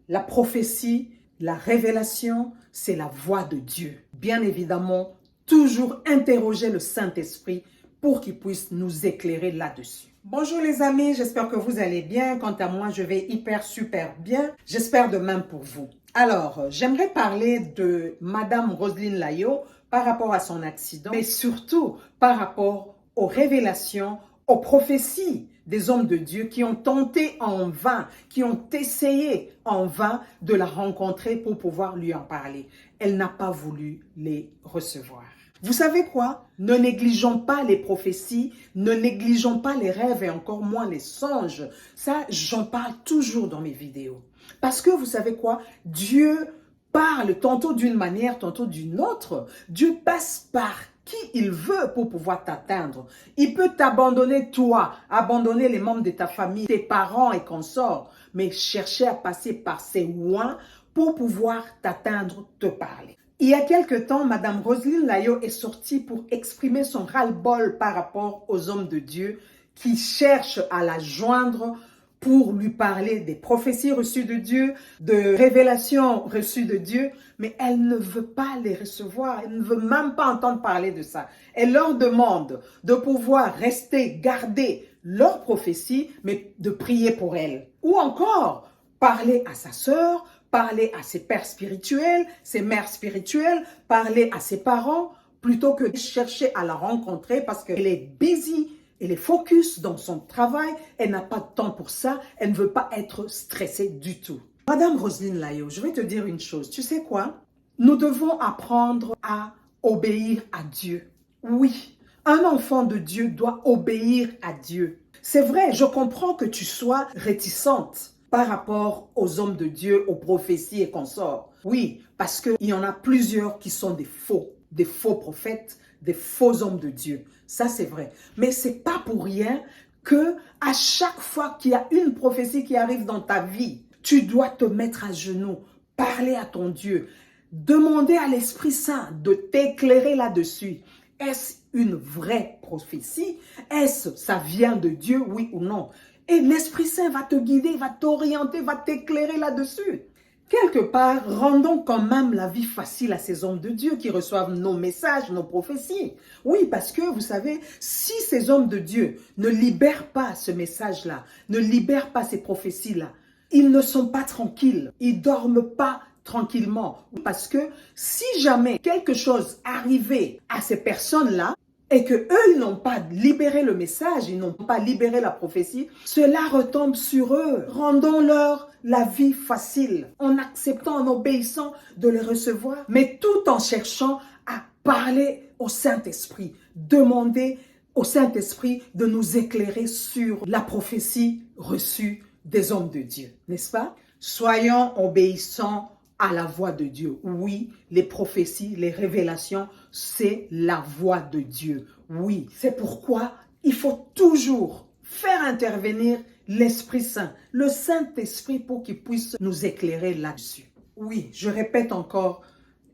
La prophétie, la révélation, c'est la voix de Dieu. Bien évidemment, toujours interroger le Saint-Esprit pour qu'il puisse nous éclairer là-dessus. Bonjour les amis, j'espère que vous allez bien. Quant à moi, je vais super bien. J'espère de même pour vous. Alors, j'aimerais parler de Madame Roselyne Layo par rapport à son accident, mais surtout par rapport aux révélations, aux prophéties des hommes de Dieu qui ont tenté en vain, qui ont essayé en vain de la rencontrer pour pouvoir lui en parler. Elle n'a pas voulu les recevoir. Vous savez quoi? Ne négligeons pas les prophéties, ne négligeons pas les rêves et encore moins les songes. Ça, j'en parle toujours dans mes vidéos. Parce que vous savez quoi? Dieu parle tantôt d'une manière, tantôt d'une autre. Dieu passe par qui il veut pour pouvoir t'atteindre. Il peut t'abandonner toi, abandonner les membres de ta famille, tes parents et consorts, mais chercher à passer par ses oins pour pouvoir t'atteindre, te parler. Il y a quelque temps, Madame Roselyne Layo est sortie pour exprimer son ras-le-bol par rapport aux hommes de Dieu qui cherchent à la joindre pour lui parler des prophéties reçues de Dieu, de révélations reçues de Dieu, mais elle ne veut pas les recevoir, elle ne veut même pas entendre parler de ça. Elle leur demande de pouvoir rester, garder leurs prophéties, mais de prier pour elle. Ou encore, parler à sa sœur, parler à ses pères spirituels, ses mères spirituelles, parler à ses parents, plutôt que de chercher à la rencontrer parce qu'elle est busy. Elle est focus dans son travail, elle n'a pas de temps pour ça, elle ne veut pas être stressée du tout. Madame Roselyne Layo, je vais te dire une chose, tu sais quoi? Nous devons apprendre à obéir à Dieu. Oui, un enfant de Dieu doit obéir à Dieu. C'est vrai, je comprends que tu sois réticente par rapport aux hommes de Dieu, aux prophéties et consorts. Oui, parce qu'il y en a plusieurs qui sont des faux prophètes, des faux hommes de Dieu. Ça, c'est vrai. Mais c'est pas pour rien que à chaque fois qu'il y a une prophétie qui arrive dans ta vie, tu dois te mettre à genoux, parler à ton Dieu, demander à l'Esprit Saint de t'éclairer là-dessus. Est-ce une vraie prophétie? Est-ce ça vient de Dieu, oui ou non? Et l'Esprit Saint va te guider, va t'orienter, va t'éclairer là-dessus. Quelque part, rendons quand même la vie facile à ces hommes de Dieu qui reçoivent nos messages, nos prophéties. Oui, parce que vous savez, si ces hommes de Dieu ne libèrent pas ce message-là, ne libèrent pas ces prophéties-là, ils ne sont pas tranquilles, ils ne dorment pas tranquillement. Parce que si jamais quelque chose arrivait à ces personnes-là, et que eux, ils n'ont pas libéré le message, ils n'ont pas libéré la prophétie, cela retombe sur eux. Rendons-leur la vie facile, en acceptant, en obéissant de les recevoir, mais tout en cherchant à parler au Saint-Esprit, demander au Saint-Esprit de nous éclairer sur la prophétie reçue des hommes de Dieu, n'est-ce pas? Soyons obéissants à la voix de Dieu. Oui, les prophéties, les révélations, c'est la voix de Dieu. Oui, c'est pourquoi il faut toujours faire intervenir l'Esprit Saint, le Saint-Esprit pour qu'il puisse nous éclairer là-dessus. Oui, je répète encore,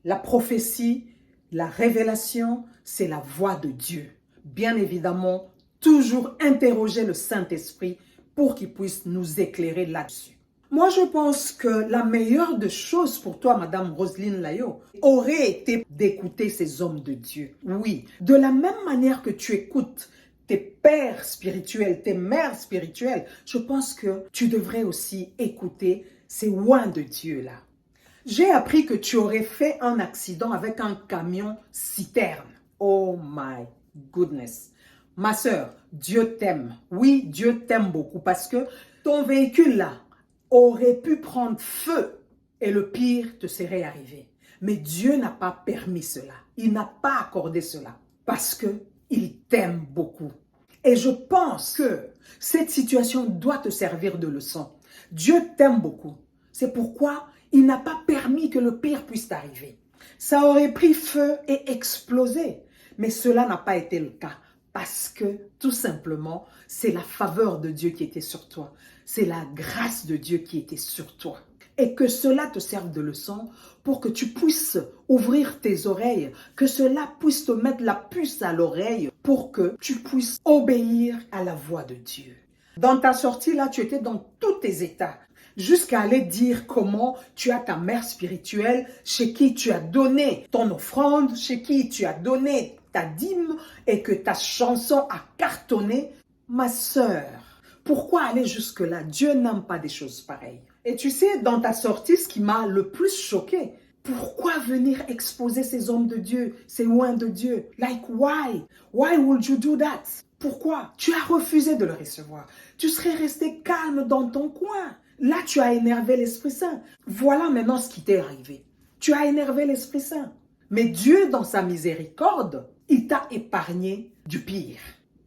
la prophétie, la révélation, c'est la voix de Dieu. Bien évidemment, toujours interroger le Saint-Esprit pour qu'il puisse nous éclairer là-dessus. Moi, je pense que la meilleure des choses pour toi, Madame Roselyne Layo, aurait été d'écouter ces hommes de Dieu. Oui, de la même manière que tu écoutes tes pères spirituels, tes mères spirituelles, je pense que tu devrais aussi écouter ces oins de Dieu-là. J'ai appris que tu aurais fait un accident avec un camion citerne. Oh my goodness. Ma sœur, Dieu t'aime. Oui, Dieu t'aime beaucoup parce que ton véhicule-là aurait pu prendre feu et le pire te serait arrivé. Mais Dieu n'a pas permis cela. Il n'a pas accordé cela parce qu'il t'aime beaucoup. Et je pense que cette situation doit te servir de leçon. Dieu t'aime beaucoup. C'est pourquoi il n'a pas permis que le pire puisse t'arriver. Ça aurait pris feu et explosé. Mais cela n'a pas été le cas. Parce que, tout simplement, c'est la faveur de Dieu qui était sur toi. C'est la grâce de Dieu qui était sur toi. Et que cela te serve de leçon pour que tu puisses ouvrir tes oreilles, que cela puisse te mettre la puce à l'oreille pour que tu puisses obéir à la voix de Dieu. Dans ta sortie là, tu étais dans tous tes états. jusqu'à aller dire comment tu as ta mère spirituelle, chez qui tu as donné ton offrande, chez qui tu as donné ta dîme et que ta chanson a cartonné. Ma sœur, pourquoi aller jusque-là? Dieu n'aime pas des choses pareilles. Et tu sais, dans ta sortie, ce qui m'a le plus choqué, pourquoi venir exposer ces hommes de Dieu, ces oins de Dieu? Like, why? Why would you do that? Pourquoi? Tu as refusé de le recevoir. Tu serais resté calme dans ton coin. Là, tu as énervé l'Esprit Saint. Voilà maintenant ce qui t'est arrivé. Tu as énervé l'Esprit Saint. Mais Dieu, dans sa miséricorde, il t'a épargné du pire.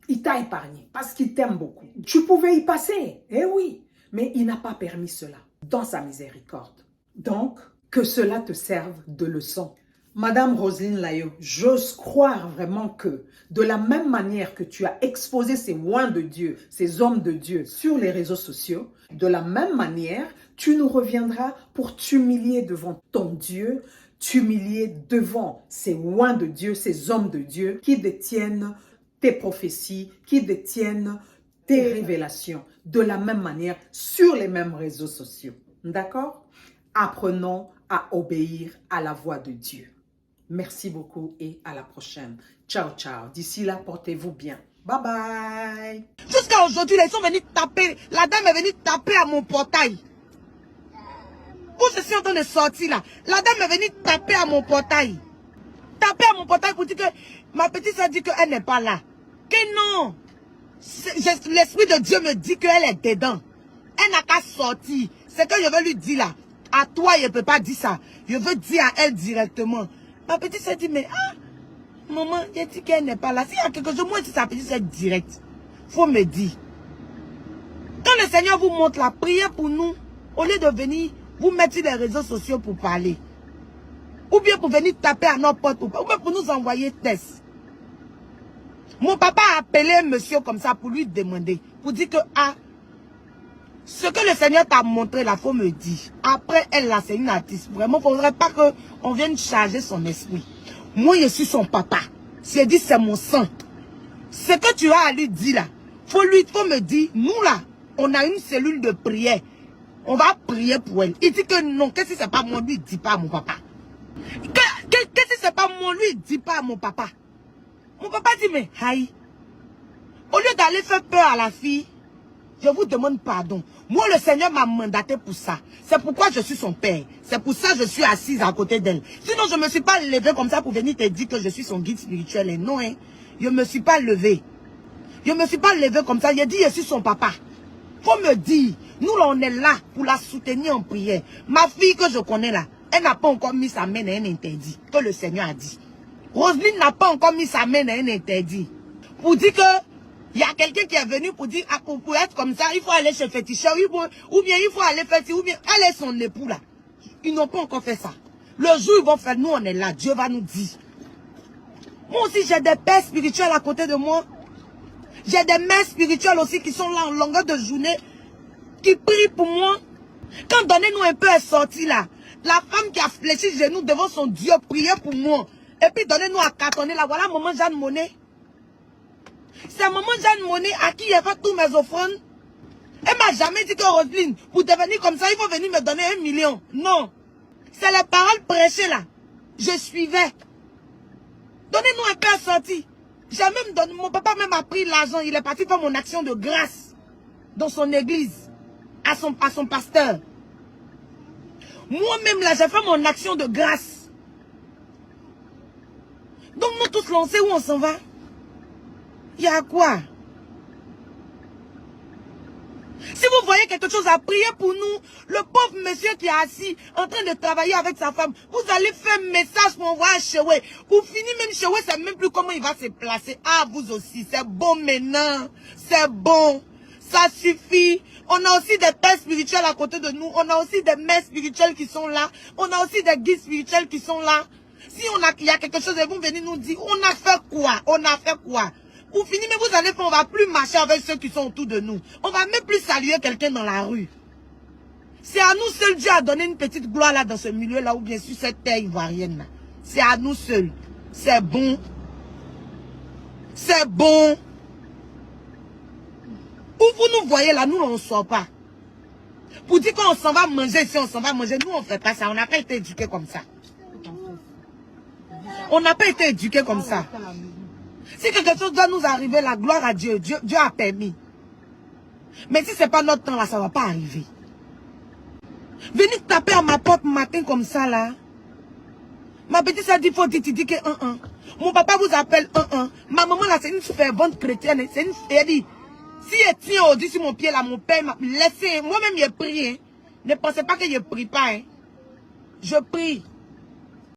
Il t'a épargné parce qu'il t'aime beaucoup. Tu pouvais y passer, eh oui, mais il n'a pas permis cela dans sa miséricorde. Donc, que cela te serve de leçon. Madame Roselyne Layo, j'ose croire vraiment que de la même manière que tu as exposé ces oins de Dieu, ces hommes de Dieu sur les réseaux sociaux, de la même manière, tu nous reviendras pour t'humilier devant ton Dieu, t'humilier devant ces oins de Dieu, ces hommes de Dieu qui détiennent tes prophéties, qui détiennent tes révélations de la même manière sur les mêmes réseaux sociaux. D'accord? Apprenons à obéir à la voix de Dieu. Merci beaucoup et à la prochaine. Ciao, ciao. D'ici là, portez-vous bien. Bye bye. Jusqu'à aujourd'hui, ils sont venus taper. La dame est venue taper à mon portail. Où je suis en train de sortir là, la dame est venue taper à mon portail. Taper à mon portail pour dire que ma petite soeur dit qu'elle n'est pas là. Que non. L'Esprit de Dieu me dit qu'elle est dedans. Elle n'a qu'à sortir. C'est que je veux lui dire là. À toi, je ne peux pas dire ça. Je veux dire à elle directement. Ma petite soeur dit, mais maman, j'ai dit qu'elle n'est pas là. S'il y a quelque chose, moi, si sa petite soeur direct, faut me dire. Quand le Seigneur vous montre la prière pour nous, au lieu de venir vous mettre sur les réseaux sociaux pour parler, ou bien pour venir taper à nos portes, ou bien pour nous envoyer test. Mon papa a appelé un monsieur comme ça pour lui demander, pour dire que, ce que le Seigneur t'a montré là, faut me dire. Après, elle là, c'est une artiste. Vraiment, il ne faudrait pas qu'on vienne charger son esprit. Moi, je suis son papa. C'est dit, c'est mon sang. Ce que tu as à lui dire là, faut me dire, nous là, on a une cellule de prière. On va prier pour elle. Il dit que non, qu'est-ce que c'est pas moi, lui, dis pas à mon papa. Qu'est-ce que c'est pas moi, lui, dis pas à mon papa. Mon papa dit, mais, aïe, au lieu d'aller faire peur à la fille, je vous demande pardon. Moi, le Seigneur m'a mandaté pour ça. C'est pourquoi je suis son père. C'est pour ça que je suis assise à côté d'elle. Sinon, je ne me suis pas levée comme ça pour venir te dire que je suis son guide spirituel. Et non, hein. Je ne me suis pas levée. Je ne me suis pas levée comme ça. J'ai dit, je suis son papa. Faut me dire, nous, là, on est là pour la soutenir en prière. Ma fille que je connais là, elle n'a pas encore mis sa main à un interdit. Que le Seigneur a dit. Roselyne n'a pas encore mis sa main à un interdit. Pour dire que il y a quelqu'un qui est venu pour dire, pour être comme ça, il faut aller chez féticheur, ou bien il faut aller faire ça, ou bien elle est son époux là. Ils n'ont pas encore fait ça. Le jour où ils vont faire, nous on est là, Dieu va nous dire. Moi aussi j'ai des pères spirituels à côté de moi. J'ai des mères spirituelles aussi qui sont là en longueur de journée, qui prient pour moi. Quand Donnez-nous un peu est sorti là, la femme qui a fléchi les genoux devant son Dieu priait pour moi. Et puis Donnez-nous à cartonner là, voilà maman Jeanne Monnet. C'est maman Jeanne Monnet à qui j'ai fait tous mes offrandes. Elle m'a jamais dit que Roselyne, pour devenir comme ça, il faut venir me donner 1 million. Non. C'est les paroles prêchées là. Je suivais. Donnez-nous un peu à sortir. J'ai même donné, mon papa même a pris l'argent. Il est parti faire mon action de grâce dans son église. À son pasteur. Moi-même là, j'ai fait mon action de grâce. Donc nous tous là, on sait où on s'en va. Il y a quoi? Si vous voyez quelque chose à prier pour nous, le pauvre monsieur qui est assis en train de travailler avec sa femme, vous allez faire un message pour envoyer à Chewe. Pour finir, même Chewe, c'est même plus comment il va se placer. Ah, vous aussi, c'est bon maintenant. C'est bon. Ça suffit. On a aussi des pères spirituels à côté de nous. On a aussi des mères spirituelles qui sont là. On a aussi des guides spirituels qui sont là. Si il y a quelque chose, ils vont venir nous dire, on a fait quoi? On a fait quoi? Pour finir, mais vous allez faire, on va plus marcher avec ceux qui sont autour de nous. On va même plus saluer quelqu'un dans la rue. C'est à nous seuls, Dieu a donné une petite gloire là dans ce milieu là, ou bien sur cette terre ivoirienne là. C'est à nous seuls. C'est bon. C'est bon. Où vous nous voyez là, nous on ne sort pas. Pour dire qu'on s'en va manger, si on s'en va manger, nous on ne fait pas ça. On n'a pas été éduqués comme ça. On n'a pas été éduqués comme ça. Si quelque chose doit nous arriver, la gloire à Dieu, Dieu a permis. Mais si ce n'est pas notre temps là, ça ne va pas arriver. Venir taper à ma porte matin comme ça là. Ma petite ça dit, faut dire que mon papa vous appelle Ma maman là, c'est une fervente chrétienne. C'est une, elle dit, si elle tient au-dessus sur mon pied là, mon père m'a laissé. Moi-même, j'ai prié. Hein. Ne pensez pas que je ne prie pas. Hein. Je prie.